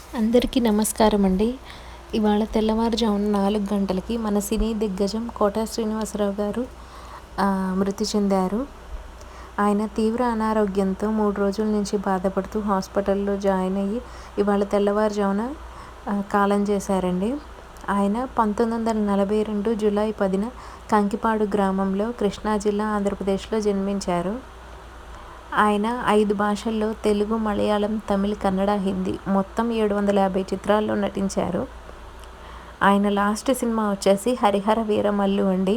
అందరికీ నమస్కారం అండి. ఇవాళ తెల్లవారుజామున 4 గంటలకి మన సినీ దిగ్గజం కోట శ్రీనివాసరావు గారు మృతి చెందారు. ఆయన తీవ్ర అనారోగ్యంతో 3 రోజుల నుంచి బాధపడుతూ హాస్పిటల్లో జాయిన్ అయ్యి ఇవాళ తెల్లవారుజామున కాలం చేశారండి. ఆయన 1942 జూలై 10న కంకిపాడు గ్రామంలో కృష్ణా జిల్లా, ఆంధ్రప్రదేశ్లో జన్మించారు. ఆయన 5 భాషల్లో తెలుగు, మలయాళం, తమిళ్, కన్నడ, హిందీ మొత్తం 750 చిత్రాల్లో నటించారు. ఆయన లాస్ట్ సినిమా వచ్చేసి హరిహర వీరమల్లు అండి.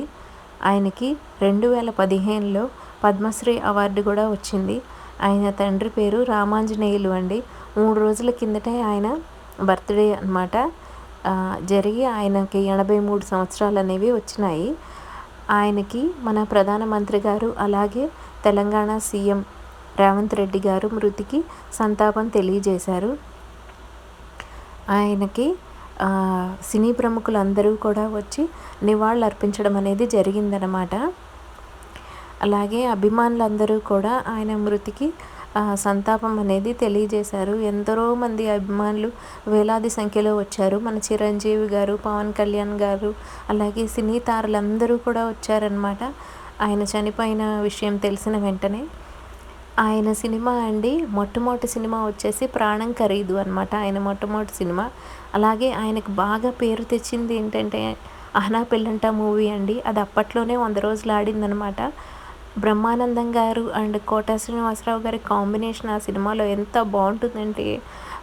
ఆయనకి 2015లో పద్మశ్రీ అవార్డు కూడా వచ్చింది. ఆయన తండ్రి పేరు రామాంజనేయులు అండి. 3 రోజుల కిందటే ఆయన బర్త్డే అన్నమాట జరిగి ఆయనకి 83 సంవత్సరాలు అనేవి వచ్చినాయి. ఆయనకి మన ప్రధానమంత్రి గారు అలాగే తెలంగాణ సీఎం రేవంత్ రెడ్డి గారు మృతికి సంతాపం తెలియజేశారు. ఆయనకి సినీ ప్రముఖులందరూ కూడా వచ్చి నివాళులు అర్పించడం అనేది జరిగిందనమాట. అలాగే అభిమానులందరూ కూడా ఆయన మృతికి సంతాపం అనేది తెలియజేశారు. ఎందరో మంది అభిమానులు వేలాది సంఖ్యలో వచ్చారు. మన చిరంజీవి గారు, పవన్ కళ్యాణ్ గారు, అలాగే సినీ తారలందరూ కూడా వచ్చారనమాట. ఆయన చనిపోయిన విషయం తెలిసిన వెంటనే. ఆయన సినిమా అండి, మొట్టమొదటి సినిమా వచ్చేసి ప్రాణం ఖరీదు అనమాట. ఆయన మొట్టమొదటి సినిమా. అలాగే ఆయనకు బాగా పేరు తెచ్చింది ఏంటంటే ఆహనా పెళ్ళంట మూవీ అండి. అది అప్పట్లోనే 100 రోజులు ఆడిందనమాట. బ్రహ్మానందం గారు అండ్ కోట శ్రీనివాసరావు గారి కాంబినేషన్ ఆ సినిమాలో ఎంత బాగుంటుందంటే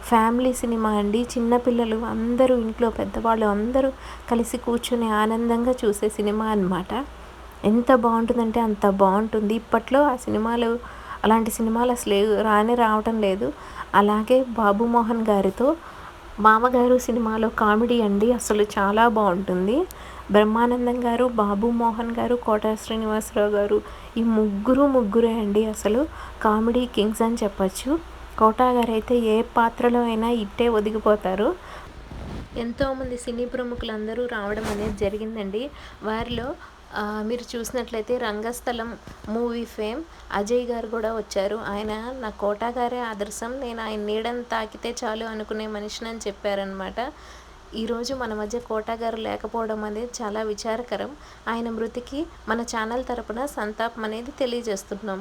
ఫ్యామిలీ సినిమా అండి. చిన్నపిల్లలు అందరూ, ఇంట్లో పెద్దవాళ్ళు అందరూ కలిసి కూర్చొని ఆనందంగా చూసే సినిమా అన్నమాట. ఎంత బాగుంటుందంటే అంత బాగుంటుంది. ఇప్పట్లో ఆ సినిమాలు, అలాంటి సినిమాలు అసలు రావటం లేదు. అలాగే బాబు మోహన్ గారితో మామగారు సినిమాలో కామెడీ అండి అసలు చాలా బాగుంటుంది. బ్రహ్మానందం గారు, బాబు మోహన్ గారు, కోట శ్రీనివాసరావు గారు ఈ ముగ్గురే అండి అసలు కామెడీ కింగ్స్ అని చెప్పచ్చు. కోట గారు అయితే ఏ పాత్రలో అయినా ఇట్టే ఒదిగిపోతారు. ఎంతోమంది సినీ ప్రముఖులందరూ రావడం అనేది జరిగిందండి. వారిలో మీరు చూసినట్లయితే రంగస్థలం మూవీ ఫేమ్ అజయ్ గారు కూడా వచ్చారు. ఆయన నా కోట గారే ఆదర్శం, నేను ఆయన నీడని తాకితే చాలు అనుకునే మనిషిని అని చెప్పారనమాట. ఈరోజు మన మధ్య కోట గారు లేకపోవడం అనేది చాలా విచారకరం. ఆయన మృతికి మన ఛానల్ తరపున సంతాపం అనేది తెలియజేస్తున్నాం.